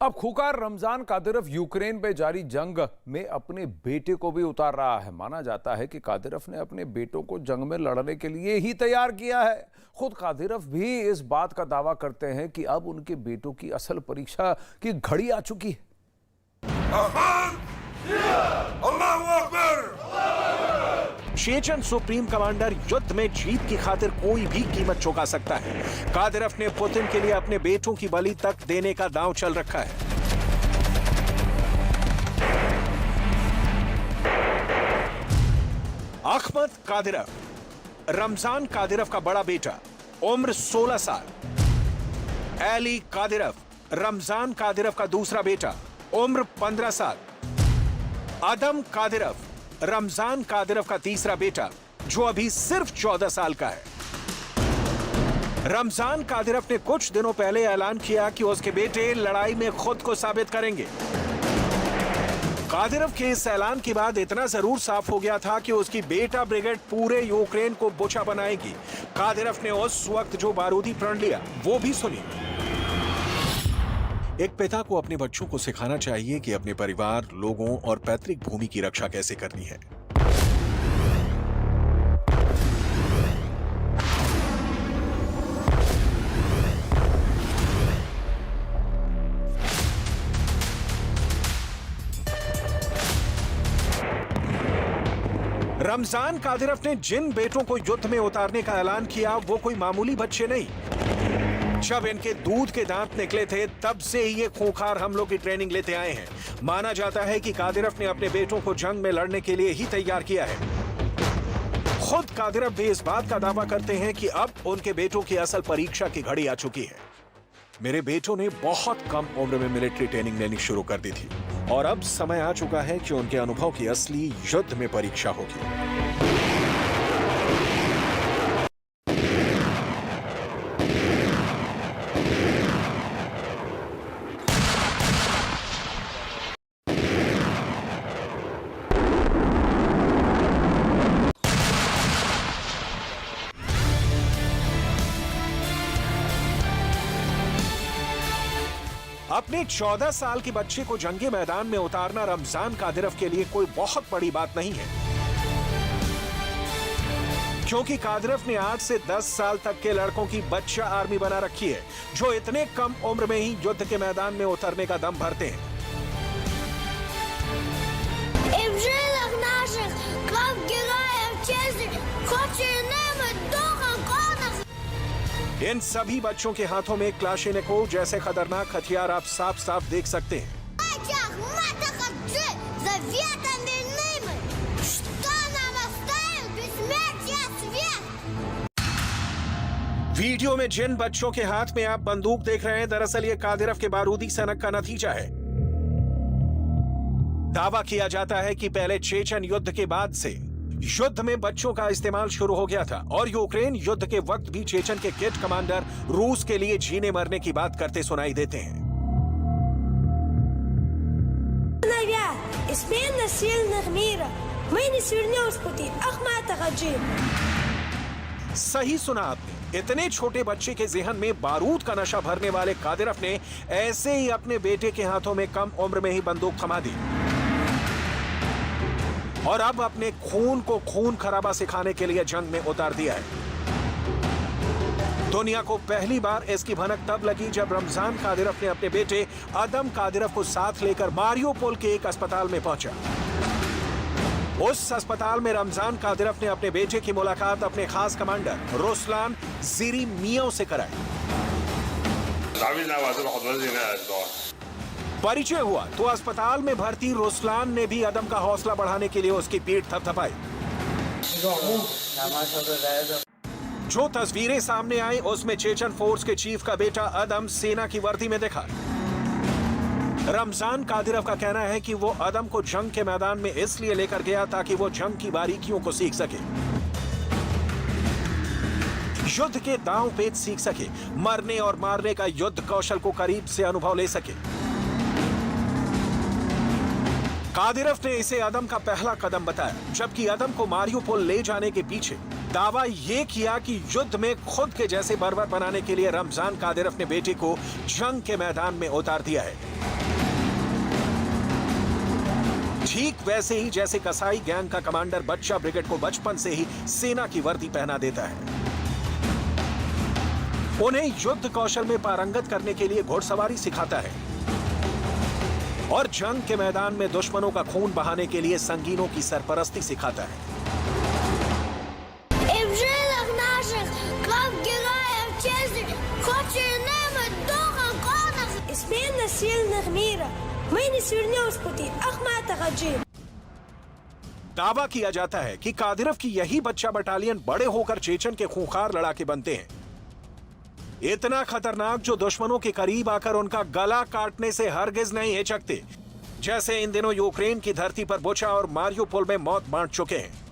अब खूंखार रमजान कादिरव यूक्रेन पे जारी जंग में अपने बेटे को भी उतार रहा है। माना जाता है कि कादिरव ने अपने बेटों को जंग में लड़ने के लिए ही तैयार किया है। खुद कादिरव भी इस बात का दावा करते हैं कि अब उनके बेटों की असल परीक्षा की घड़ी आ चुकी है। चेचन सुप्रीम कमांडर युद्ध में जीत की खातिर कोई भी कीमत चुका सकता है। कादिरव ने पुतिन के लिए अपने बेटों की बलि तक देने का दांव चल रखा है। अहमद कादिरव, रमजान कादिरव का बड़ा बेटा, उम्र 16 साल। एली कादिरव, रमजान कादिरव का दूसरा बेटा, उम्र 15 साल। अदम कादिरव, रमजान कादिरव का तीसरा बेटा, जो अभी सिर्फ 14 साल का है। रमजान कादिरव ने कुछ दिनों पहले ऐलान किया कि उसके बेटे लड़ाई में खुद को साबित करेंगे। कादिरव के इस ऐलान के बाद इतना जरूर साफ हो गया था कि उसकी बेटा ब्रिगेड पूरे यूक्रेन को बोछा बनाएगी। कादिरव ने उस वक्त जो बारूदी प्रण लिया वो भी सुनी। एक पिता को अपने बच्चों को सिखाना चाहिए कि अपने परिवार, लोगों और पैतृक भूमि की रक्षा कैसे करनी है। रमजान कादिरव ने जिन बेटों को युद्ध में उतारने का ऐलान किया वो कोई मामूली बच्चे नहीं। जब इनके दूध के दांत निकले थे तब से ही ये खूंखार हमलों की ट्रेनिंग लेते आए हैं। माना जाता है कि कादिरव ने अपने बेटों को जंग में लड़ने के लिए ही तैयार किया है। खुद कादिरव भी इस बात का दावा करते हैं कि अब उनके बेटों की असल परीक्षा की घड़ी आ चुकी है। मेरे बेटों ने बहुत कम उम्र में मिलिट्री ट्रेनिंग लेनी शुरू कर दी थी और अब समय आ चुका है कि उनके अनुभव की असली युद्ध में परीक्षा होगी। अपने 14 साल के बच्चे को जंगी मैदान में उतारना रमजान कादिरव के लिए कोई बहुत बड़ी बात नहीं है, क्योंकि कादिरव ने 8 से 10 साल तक के लड़कों की बच्चा आर्मी बना रखी है, जो इतने कम उम्र में ही युद्ध के मैदान में उतरने का दम भरते हैं। इन सभी बच्चों के हाथों में क्लाशिनिकोव जैसे खतरनाक हथियार आप साफ साफ देख सकते हैं। वीडियो में जिन बच्चों के हाथ में आप बंदूक देख रहे हैं, दरअसल ये कादिरव के बारूदी सनक का नतीजा है। दावा किया जाता है कि पहले चेचन युद्ध के बाद से युद्ध में बच्चों का इस्तेमाल शुरू हो गया था और यूक्रेन युद्ध के वक्त भी चेचन के किड कमांडर रूस के लिए जीने मरने की बात करते सुनाई देते हैं। सही सुना आपने, इतने छोटे बच्चे के ज़हन में बारूद का नशा भरने वाले कादिरव ने ऐसे ही अपने बेटे के हाथों में कम उम्र में ही बंदूक थमा दी और अब अपने खून को खून खराबा सिखाने के लिए जंग में उतार दिया है। दुनिया को पहली बार इसकी भनक तब लगी जब रमजान कादिरव ने अपने बेटे अदम कादिरव को साथ लेकर मारियोपोल के एक अस्पताल में पहुंचा। उस अस्पताल में रमजान कादिरव ने अपने बेटे की मुलाकात अपने खास कमांडर रुस्लान ज़िरिमियोव से कराई। परिचय हुआ तो अस्पताल में भर्ती रुस्लान ने भी अदम का हौसला बढ़ाने के लिए उसकी पीठ थपथपाई। जो तस्वीरें सामने आई उसमें चेचन फोर्स के चीफ का बेटा अदम सेना की वर्दी में दिखा। रमजान कादिरव का कहना है कि वो अदम को जंग के मैदान में इसलिए लेकर गया ताकि वो जंग की बारीकियों को सीख सके, युद्ध के दांव पेच सीख सके, मरने और मारने का युद्ध कौशल को करीब से अनुभव ले सके। कादिरव ने इसे अदम का पहला कदम बताया, जबकि अदम को मारियोपोल ले जाने के पीछे दावा ये किया कि युद्ध में खुद के जैसे बर्बर बनाने के लिए रमजान कादिरोव ने बेटे को जंग के मैदान में उतार दिया है, ठीक वैसे ही जैसे कसाई गैंग का कमांडर बच्चा ब्रिगेड को बचपन से ही सेना की वर्दी पहना देता है। उन्हें युद्ध कौशल में पारंगत करने के लिए घुड़सवारी सिखाता है और जंग के मैदान में दुश्मनों का खून बहाने के लिए संगीनों की सरपरस्ती सिखाता है। दावा किया जाता है कि कादिरोव की यही बच्चा बटालियन बड़े होकर चेचन के खूंखार लड़ाके बनते हैं, इतना खतरनाक जो दुश्मनों के करीब आकर उनका गला काटने से हरगिज नहीं हिचकते, जैसे इन दिनों यूक्रेन की धरती पर बुचा और मारियोपोल में मौत बांट चुके हैं।